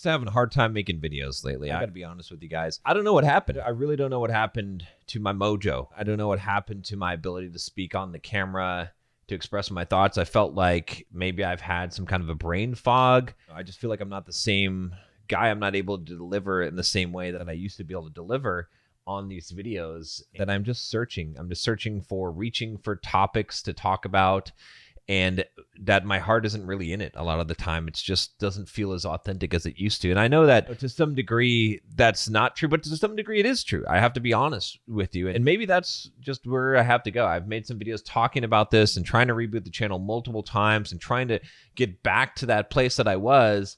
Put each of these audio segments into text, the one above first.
having a hard time making videos lately. I gotta be honest with you guys. I don't know what happened. I really don't know what happened to my mojo. I don't know what happened to my ability to speak on the camera, to express my thoughts. I felt like maybe I've had some kind of a brain fog. I just feel like I'm not the same guy. I'm not able to deliver in the same way that I used to be able to deliver on these videos, that I'm just searching. I'm just searching for, reaching for topics to talk about, and that my heart isn't really in it a lot of the time. It just doesn't feel as authentic as it used to. And I know that to some degree that's not true, but to some degree it is true. I have to be honest with you. And maybe that's just where I have to go. I've made some videos talking about this and trying to reboot the channel multiple times and trying to get back to that place that I was,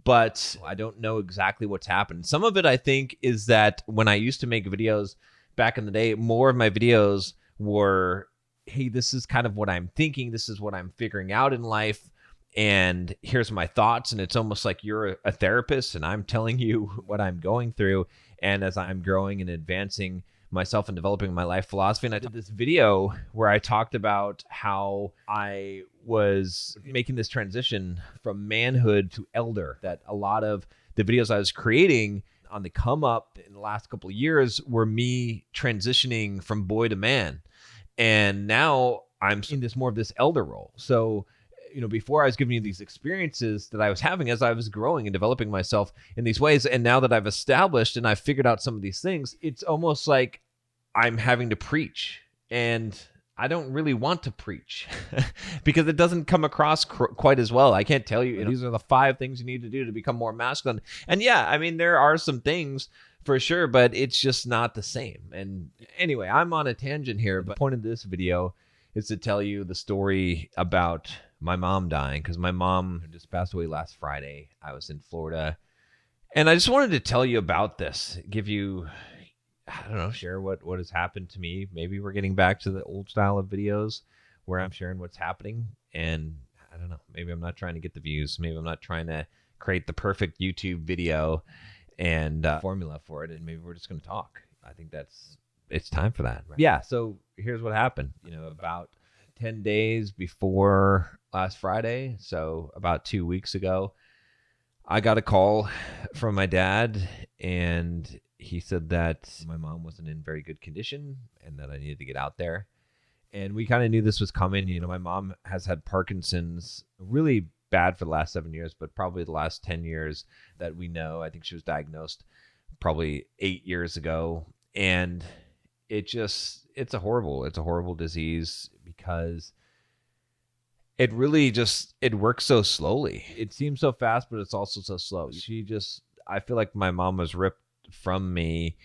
but I don't know exactly what's happened. Some of it, I think, is that when I used to make videos back in the day, more of my videos were, hey, this is kind of what I'm thinking. This is what I'm figuring out in life. And here's my thoughts. And it's almost like you're a therapist and I'm telling you what I'm going through. And as I'm growing and advancing myself and developing my life philosophy. And I did this video where I talked about how I was making this transition from manhood to elder, that a lot of the videos I was creating on the come up in the last couple of years were me transitioning from boy to man. And now I'm in this more of this elder role. So, before I was giving you these experiences that I was having as I was growing and developing myself in these ways. And now that I've established and I've figured out some of these things, it's almost like I'm having to preach. And I don't really want to preach because it doesn't come across quite as well. I can't tell you, these are the 5 things you need to do to become more masculine. And yeah, I mean, there are some things for sure, but it's just not the same. And anyway, I'm on a tangent here, but the point of this video is to tell you the story about my mom dying, because my mom just passed away last Friday. I was in Florida, and I just wanted to tell you about this, give you, I don't know, share what has happened to me. Maybe we're getting back to the old style of videos where I'm sharing what's happening. And I don't know, maybe I'm not trying to get the views. Maybe I'm not trying to create the perfect YouTube video and formula for it, and maybe we're just going to talk. I think it's time for that. Right? Yeah, so here's what happened. About 10 days before last Friday, so about 2 weeks ago, I got a call from my dad, and he said that my mom wasn't in very good condition and that I needed to get out there. And we kind of knew this was coming. My mom has had Parkinson's really bad for the last 7 years, but probably the last 10 years that we know. I think she was diagnosed probably 8 years ago. And it's a horrible disease because it really it works so slowly. It seems so fast, but it's also so slow. I feel like my mom was ripped from me,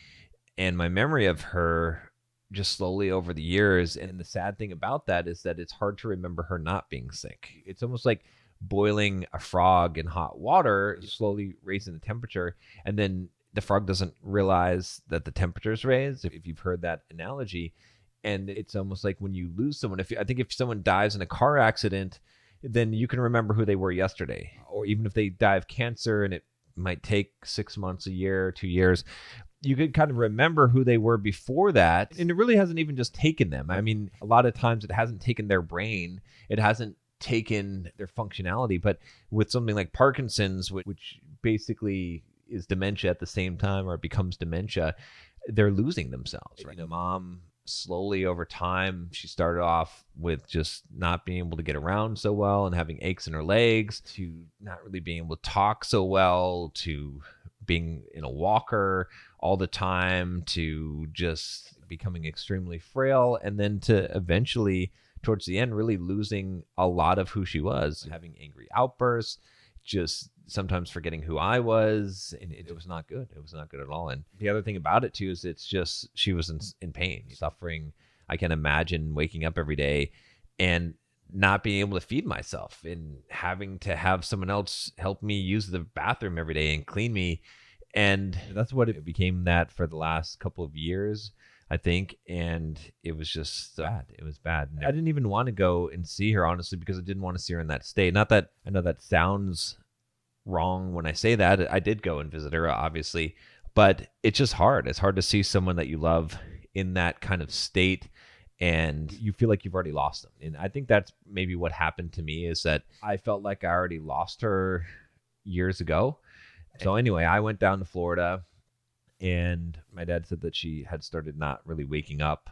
and my memory of her just slowly over the years. And the sad thing about that is that it's hard to remember her not being sick. It's almost like boiling a frog in hot water, slowly raising the temperature, and then the frog doesn't realize that the temperature's raised, if you've heard that analogy. And it's almost like when you lose someone, I think if someone dies in a car accident, then you can remember who they were yesterday. Or even if they die of cancer and it might take 6 months, a year, 2 years, you could kind of remember who they were before that. And it really hasn't even just taken them. I mean, a lot of times it hasn't taken their brain. It hasn't taken their functionality. But with something like Parkinson's, which basically is dementia at the same time, or it becomes dementia, they're losing themselves, right? Mom, slowly over time, she started off with just not being able to get around so well and having aches in her legs, to not really being able to talk so well, to being in a walker all the time, to just becoming extremely frail, and then to eventually, towards the end, really losing a lot of who she was, having angry outbursts, just sometimes forgetting who I was, and it was not good. It was not good at all. And the other thing about it too is it's just, she was in pain, suffering. I can imagine waking up every day and not being able to feed myself and having to have someone else help me use the bathroom every day and clean me. And that's what it became, that for the last couple of years, I think. And it was just bad. It was bad. And I didn't even want to go and see her, honestly, because I didn't want to see her in that state. Not that I know that sounds wrong when I say that. I did go and visit her, obviously, but it's just hard. It's hard to see someone that you love in that kind of state, and you feel like you've already lost them. And I think that's maybe what happened to me, is that I felt like I already lost her years ago. So anyway, I went down to Florida, and my dad said that she had started not really waking up,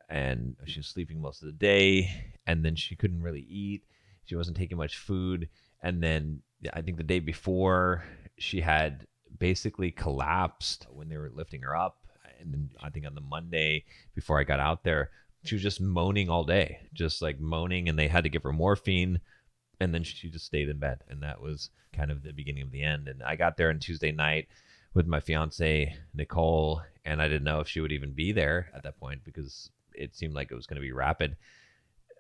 and she was sleeping most of the day, and then she couldn't really eat. She wasn't taking much food. And then I think the day before, she had basically collapsed when they were lifting her up. And then I think on the Monday before I got out there, she was just moaning all day, just like moaning, and they had to give her morphine. And then she just stayed in bed. And that was kind of the beginning of the end. And I got there on Tuesday night with my fiance, Nicole, and I didn't know if she would even be there at that point because it seemed like it was going to be rapid.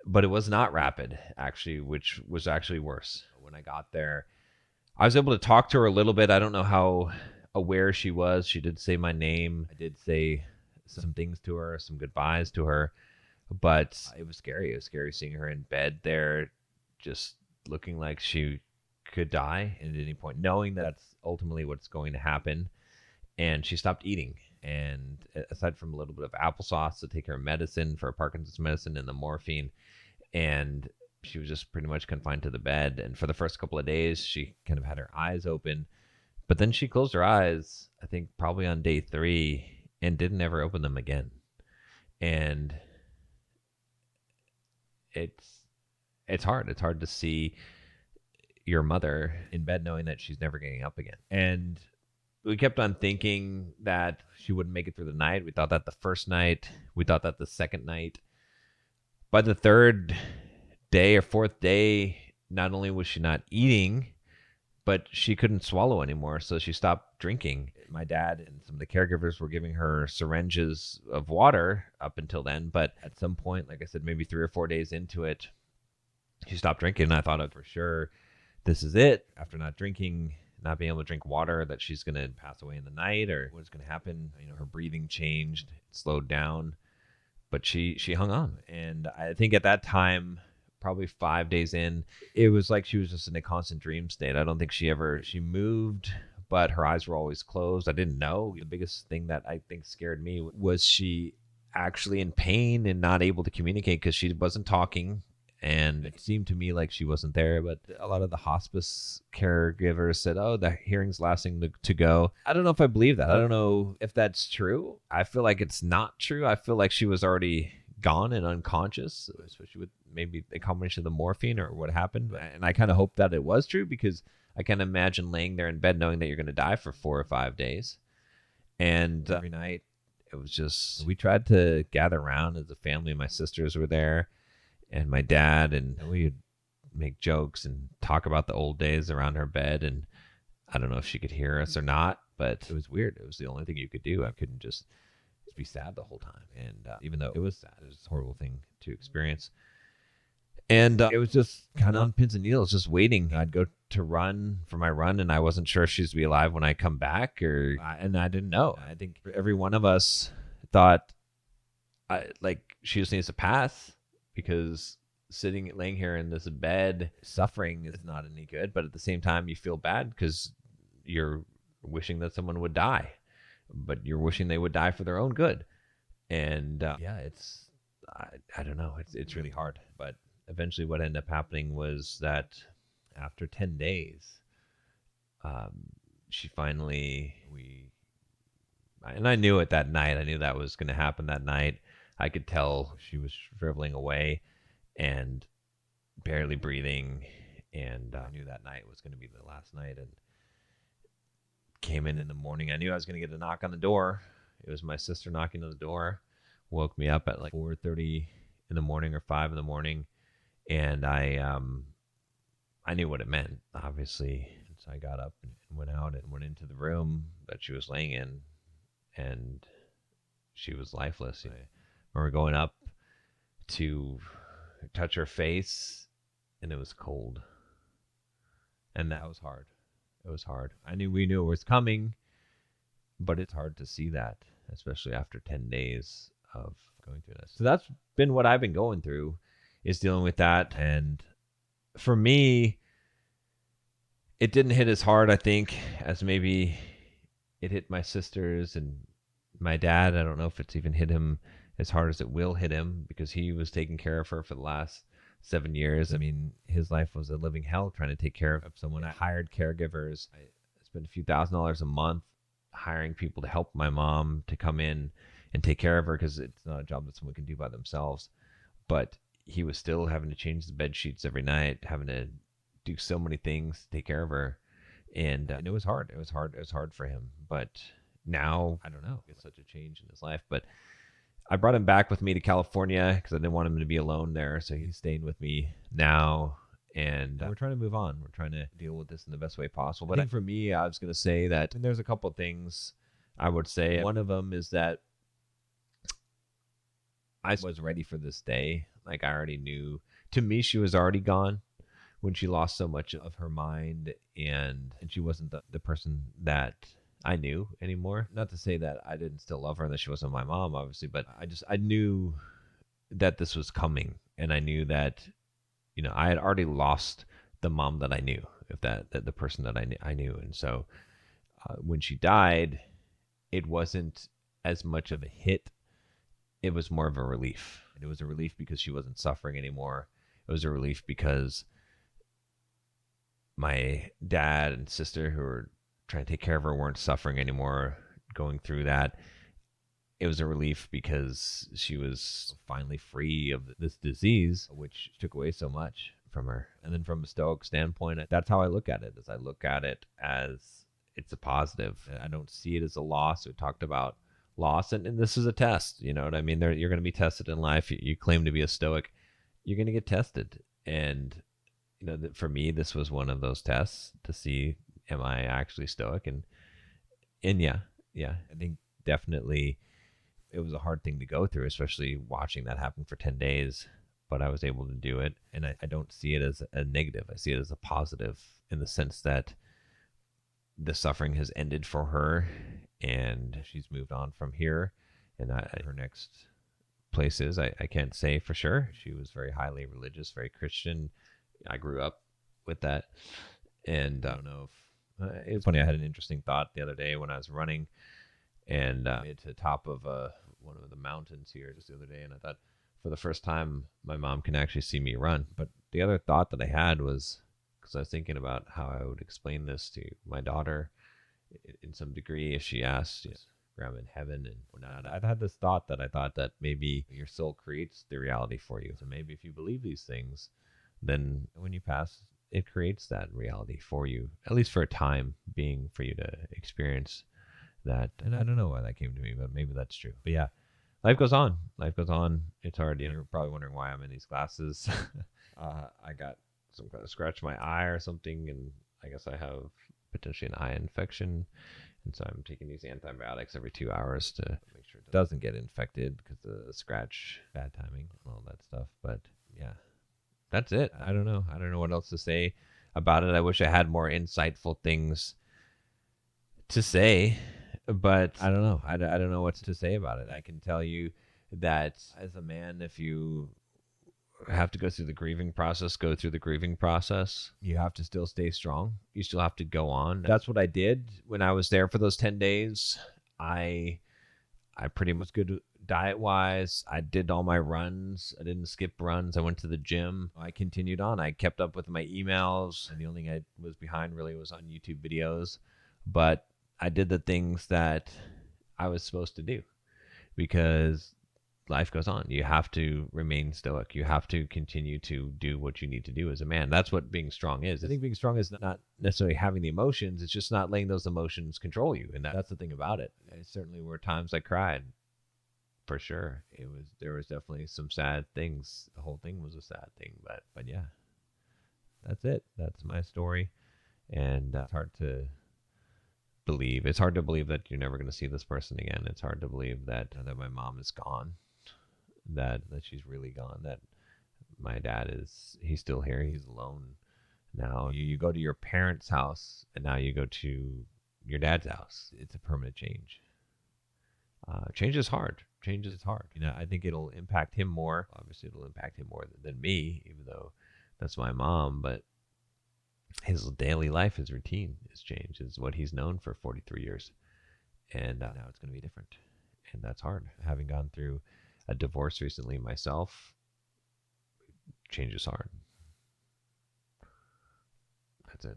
But it was not rapid, actually, which was actually worse. When I got there, I was able to talk to her a little bit. I don't know how aware she was. She did say my name. I did say some things to her, some goodbyes to her. But it was scary. It was scary seeing her in bed there, just looking like she could die at any point, knowing that that's ultimately what's going to happen. And she stopped eating. And aside from a little bit of applesauce to take her medicine for Parkinson's medicine and the morphine, and she was just pretty much confined to the bed. And for the first couple of days, she kind of had her eyes open, but then she closed her eyes, I think probably on day 3, and didn't ever open them again. And it's hard. It's hard to see your mother in bed knowing that she's never getting up again. And we kept on thinking that she wouldn't make it through the night. We thought that the first night. We thought that the second night. By the third day or fourth day, not only was she not eating, but she couldn't swallow anymore. So she stopped drinking. My dad and some of the caregivers were giving her syringes of water up until then. But at some point, like I said, maybe 3 or 4 days into it, she stopped drinking. And I thought for sure, this is it. After not drinking, not being able to drink water, that she's going to pass away in the night, or what's going to happen. Her breathing changed, slowed down, but she hung on. And I think at that time, probably 5 days in, it was like she was just in a constant dream state. I don't think she moved, but her eyes were always closed. I didn't know. The biggest thing that I think scared me was she actually in pain and not able to communicate because she wasn't talking. And it seemed to me like she wasn't there, but a lot of the hospice caregivers said, oh, the hearing's lasting to go. I don't know if I believe that. I don't know if that's true. I feel like it's not true. I feel like she was already gone and unconscious, especially with maybe a combination of the morphine or what happened. And I kind of hope that it was true, because I can't imagine laying there in bed knowing that you're going to die for 4 or 5 days. And every night, it was just, we tried to gather around as a family. My sisters were there, and my dad, and we would make jokes and talk about the old days around her bed. And I don't know if she could hear us or not, but it was weird. It was the only thing you could do. I couldn't just be sad the whole time. And even though it was sad, it was a horrible thing to experience. And it was just kind of on pins and needles, just waiting. I'd go to run for my run, and I wasn't sure if she was to be alive when I come back, and I didn't know. I think every one of us thought, she just needs to pass, because laying here in this bed, suffering is not any good. But at the same time, you feel bad because you're wishing that someone would die, but you're wishing they would die for their own good. And I don't know. It's really hard. But eventually what ended up happening was that after 10 days, she finally, and I knew it that night. I knew that was going to happen that night. I could tell she was shriveling away and barely breathing. And I knew that night was going to be the last night. And came in the morning. I knew I was going to get a knock on the door. It was my sister knocking on the door. Woke me up at like 4:30 in the morning or 5 in the morning. And I knew what it meant, obviously. And so I got up and went out and went into the room that she was laying in. And she was lifeless. I remember going up to touch her face, and it was cold. And that was hard. It was hard. We knew it was coming, but it's hard to see that, especially after 10 days of going through this. So that's been what I've been going through, is dealing with that. And for me, it didn't hit as hard, I think, as maybe it hit my sisters and my dad. I don't know if it's even hit him as hard as it will hit him, because he was taking care of her for the last 7 years. I mean, his life was a living hell trying to take care of someone. I hired caregivers. I spend a few $1,000s a month hiring people to help my mom to come in and take care of her, because it's not a job that someone can do by themselves. But he was still having to change the bed sheets every night, having to do so many things to take care of her. And it was hard. It was hard for him. But now, I don't know, it's such a change in his life. But I brought him back with me to California because I didn't want him to be alone there. So he's staying with me now. And we're trying to move on. We're trying to deal with this in the best way possible. But I think for me, I was going to say that there's a couple of things I would say. One of them is that I was ready for this day. Like, I already knew. To me, she was already gone when she lost so much of her mind, and she wasn't the person that I knew anymore. Not to say that I didn't still love her and that she wasn't my mom, obviously, but I knew that this was coming, and I knew that, you know, I had already lost the mom that I knew, if that the person that I knew. And so when she died, it wasn't as much of a hit. It was more of a relief. And it was a relief because she wasn't suffering anymore. It was a relief because my dad and sister, who were trying to take care of her, weren't suffering anymore, going through that. It was a relief because she was finally free of this disease, which took away so much from her. And then from a Stoic standpoint, that's how I look at it. As I look at it as it's a positive. I don't see it as a loss. We talked about loss, and this is a test. You know what I mean? You're going to be tested in life. You claim to be a Stoic, you're going to get tested. And you know, for me, this was one of those tests to see, am I actually Stoic? And yeah, I think definitely it was a hard thing to go through, especially watching that happen for 10 days. But I was able to do it. And I don't see it as a negative. I see it as a positive, in the sense that the suffering has ended for her, and she's moved on from here. And her next place is, I can't say for sure. She was very highly religious, very Christian. I grew up with that. And I don't know if it's funny. I had an interesting thought the other day when I was running, and it's the top of one of the mountains here just the other day. And I thought, for the first time, my mom can actually see me run. But the other thought that I had was, because I was thinking about how I would explain this to my daughter in some degree if she asked, Grandma in heaven and whatnot. I'd had this thought that I thought that maybe your soul creates the reality for you. So maybe if you believe these things, then when you pass, it creates that reality for you, at least for a time being, for you to experience that. And I don't know why that came to me, but maybe that's true. But yeah, life goes on. Life goes on. It's hard. You're probably wondering why I'm in these glasses. I got some kind of scratch in my eye or something, and I guess I have potentially an eye infection. And so I'm taking these antibiotics every 2 hours to make sure it doesn't get infected, because the scratch, bad timing, and all that stuff. But yeah, that's it. I don't know. I don't know what else to say about it. I wish I had more insightful things to say, but I don't know. I don't know what to say about it. I can tell you that as a man, if you have to go through the grieving process, go through the grieving process. You have to still stay strong. You still have to go on. That's what I did when I was there for those 10 days. I pretty much good diet-wise. I did all my runs. I didn't skip runs. I went to the gym. I continued on. I kept up with my emails. And the only thing I was behind really was on YouTube videos. But I did the things that I was supposed to do, because life goes on. You have to remain stoic. You have to continue to do what you need to do as a man. That's what being strong is. I think being strong is not necessarily having the emotions. It's just not letting those emotions control you. And that's the thing about it. There certainly were times I cried, for sure. There was definitely some sad things. The whole thing was a sad thing, but yeah, that's it. That's my story. And it's hard to believe. It's hard to believe that you're never going to see this person again. It's hard to believe that my mom is gone. That she's really gone, that my dad he's still here, he's alone now. You go to your parents' house, and now you go to your dad's house. It's a permanent change. Change is hard. Change is hard. You know, I think it'll impact him more. Obviously, it'll impact him more than me, even though that's my mom. But his daily life, his routine has changed. Is what he's known for 43 years. And now it's going to be different. And that's hard. Having gone through a divorce recently myself, change is hard. That's it.